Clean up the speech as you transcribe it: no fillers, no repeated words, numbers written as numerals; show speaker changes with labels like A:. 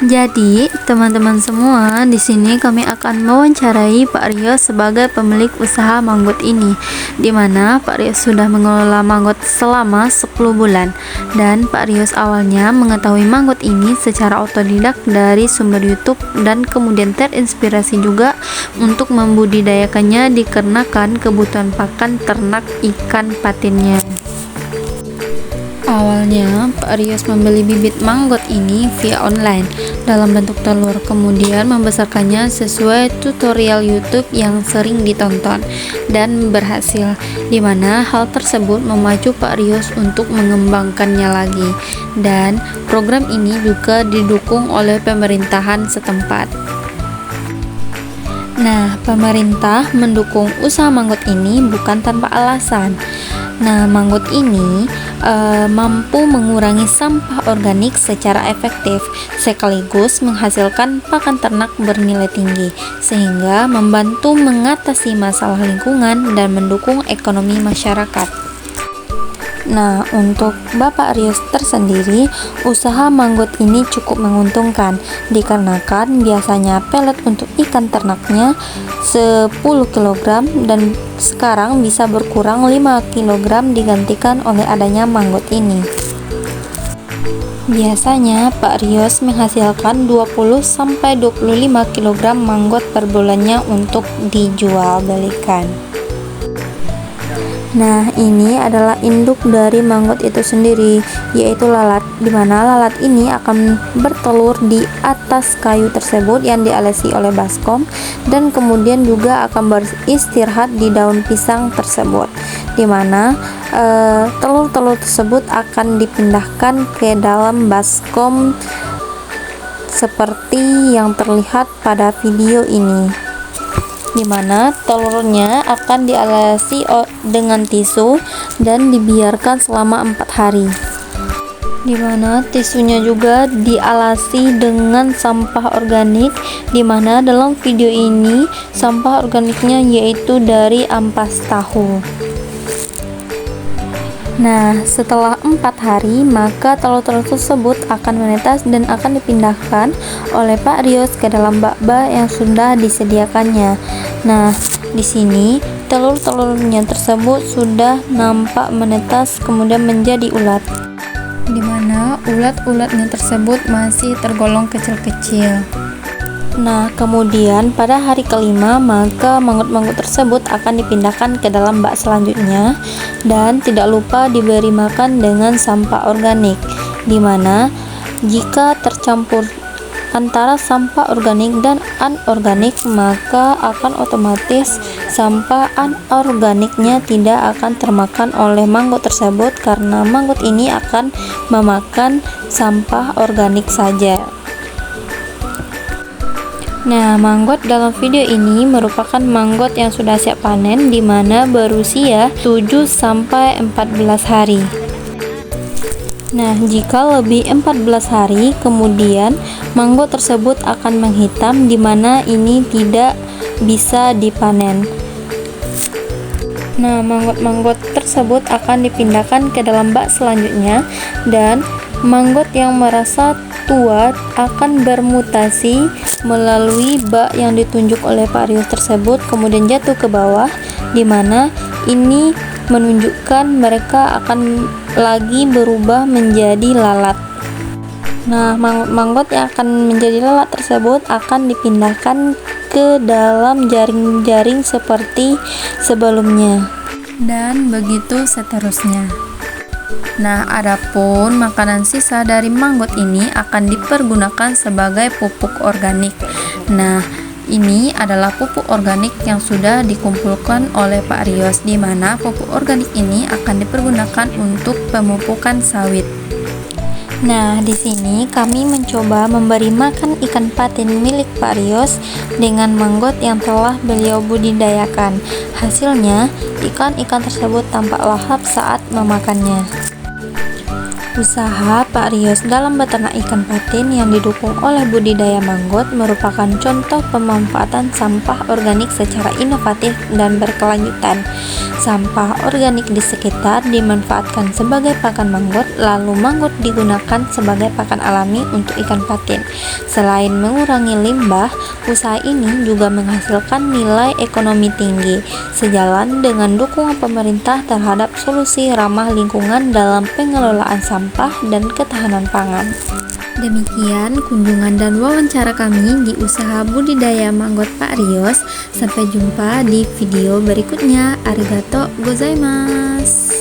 A: Jadi, teman-teman semua, di sini kami akan mewawancarai Pak Rios sebagai pemilik usaha manggot ini, di mana Pak Rios sudah mengelola manggot selama 10 bulan. Dan Pak Rios awalnya mengetahui manggot ini secara otodidak dari sumber YouTube dan kemudian terinspirasi juga untuk membudidayakannya dikarenakan kebutuhan pakan ternak ikan patinnya. Awalnya, Pak Rios membeli bibit manggot ini via online dalam bentuk telur, kemudian membesarkannya sesuai tutorial YouTube yang sering ditonton dan berhasil, di mana hal tersebut memacu Pak Rios untuk mengembangkannya lagi. Dan program ini juga didukung oleh pemerintahan setempat. Nah, pemerintah mendukung usaha manggot ini bukan tanpa alasan. Nah, manggot ini mampu mengurangi sampah organik secara efektif, sekaligus menghasilkan pakan ternak bernilai tinggi, sehingga membantu mengatasi masalah lingkungan dan mendukung ekonomi masyarakat. Nah, untuk Bapak Rios tersendiri, usaha manggot ini cukup menguntungkan dikarenakan biasanya pelet untuk ikan ternaknya 10 kg dan sekarang bisa berkurang 5 kg digantikan oleh adanya manggot ini. Biasanya Pak Rios menghasilkan 20-25 kg manggot per bulannya untuk dijual belikan. Nah, ini adalah induk dari manggot itu sendiri, yaitu lalat, di mana lalat ini akan bertelur di atas kayu tersebut yang dialasi oleh baskom, dan kemudian juga akan beristirahat di daun pisang tersebut, di mana telur-telur tersebut akan dipindahkan ke dalam baskom seperti yang terlihat pada video ini, di mana telurnya akan dialasi dengan tisu dan dibiarkan selama 4 hari, di mana tisunya juga dialasi dengan sampah organik, di mana dalam video ini sampah organiknya yaitu dari ampas tahu. Nah, setelah 4 hari, maka telur-telur tersebut akan menetas dan akan dipindahkan oleh Pak Rios ke dalam bak-bak yang sudah disediakannya. Nah, di sini telur-telurnya tersebut sudah nampak menetas kemudian menjadi ulat, di mana ulat-ulatnya tersebut masih tergolong kecil-kecil. Nah, kemudian pada hari kelima, maka manggut-manggut tersebut akan dipindahkan ke dalam bak selanjutnya, dan tidak lupa diberi makan dengan sampah organik, di mana jika tercampur antara sampah organik dan anorganik, maka akan otomatis sampah anorganiknya tidak akan termakan oleh manggut tersebut, karena manggut ini akan memakan sampah organik saja. Nah, manggot dalam video ini merupakan manggot yang sudah siap panen, di mana berusia 7-14 hari. Nah, jika lebih 14 hari kemudian manggot tersebut akan menghitam, di mana ini tidak bisa dipanen. Nah, manggot-manggot tersebut akan dipindahkan ke dalam bak selanjutnya, dan manggot yang merasa tua akan bermutasi melalui bak yang ditunjuk oleh Pak Rios tersebut, kemudian jatuh ke bawah, di mana ini menunjukkan mereka akan lagi berubah menjadi lalat. Nah, manggot yang akan menjadi lalat tersebut akan dipindahkan ke dalam jaring-jaring seperti sebelumnya, dan begitu seterusnya. Nah, adapun makanan sisa dari manggot ini akan dipergunakan sebagai pupuk organik. Nah, ini adalah pupuk organik yang sudah dikumpulkan oleh Pak Rios, di mana pupuk organik ini akan dipergunakan untuk pemupukan sawit. Nah, di sini kami mencoba memberi makan ikan patin milik Pak Rios dengan manggot yang telah beliau budidayakan. Hasilnya, ikan-ikan tersebut tampak lahap saat memakannya. Usaha Pak Rios dalam beternak ikan patin yang didukung oleh budidaya manggot merupakan contoh pemanfaatan sampah organik secara inovatif dan berkelanjutan. Sampah organik di sekitar dimanfaatkan sebagai pakan manggot, lalu manggot digunakan sebagai pakan alami untuk ikan patin. Selain mengurangi limbah, usaha ini juga menghasilkan nilai ekonomi tinggi, sejalan dengan dukungan pemerintah terhadap solusi ramah lingkungan dalam pengelolaan sampah dan ketahanan pangan. Demikian kunjungan dan wawancara kami di usaha budidaya manggot Pak Rios. Sampai jumpa di video berikutnya. Arigato gozaimasu.